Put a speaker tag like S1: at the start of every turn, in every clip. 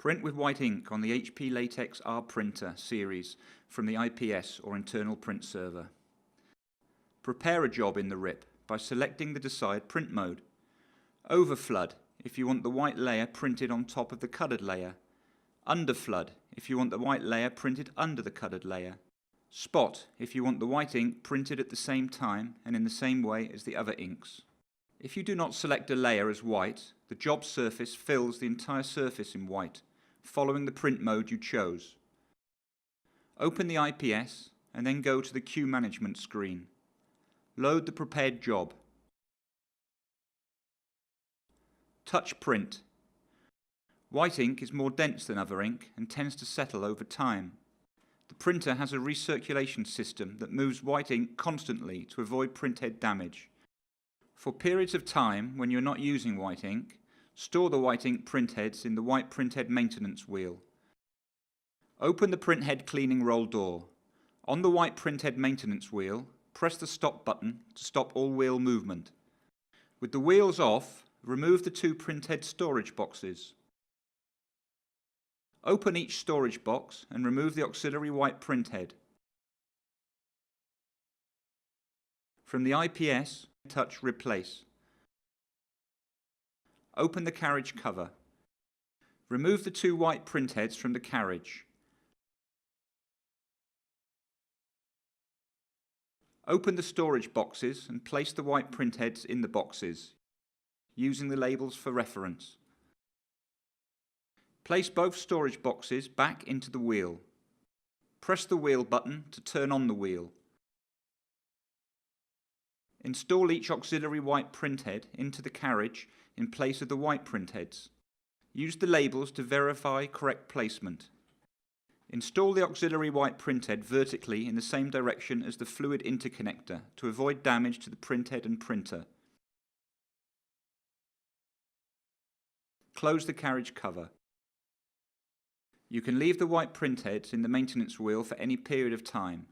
S1: Print with white ink on the HP Latex R printer series from the IPS or internal print server. Prepare a job in the RIP by selecting the desired print mode. Overflood if you want the white layer printed on top of the coloured layer. Underflood if you want the white layer printed under the coloured layer. Spot if you want the white ink printed at the same time and in the same way as the other inks. If you do not select a layer as white, the job surface fills the entire surface in white, following the print mode you chose. Open the IPS and then go to the queue management screen. Load the prepared job. Touch print. White ink is more dense than other ink and tends to settle over time. The printer has a recirculation system that moves white ink constantly to avoid printhead damage. For periods of time when you're not using white ink, store the white ink printheads in the white printhead maintenance wheel. Open the printhead cleaning roll door. On the white printhead maintenance wheel, press the stop button to stop all wheel movement. With the wheels off, remove the two printhead storage boxes. Open each storage box and remove the auxiliary white printhead. From the IPS, touch Replace. Open the carriage cover. Remove the two white printheads from the carriage. Open the storage boxes and place the white printheads in the boxes, using the labels for reference. Place both storage boxes back into the wheel. Press the wheel button to turn on the wheel. Install each auxiliary white printhead into the carriage in place of the white printheads. Use the labels to verify correct placement. Install the auxiliary white printhead vertically in the same direction as the fluid interconnector to avoid damage to the printhead and printer. Close the carriage cover. You can leave the white printheads in the maintenance wheel for any period of time.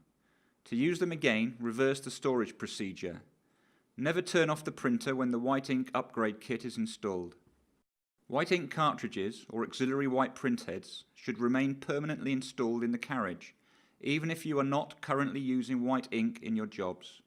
S1: To use them again, reverse the storage procedure. Never turn off the printer when the white ink upgrade kit is installed. White ink cartridges or auxiliary white printheads should remain permanently installed in the carriage, even if you are not currently using white ink in your jobs.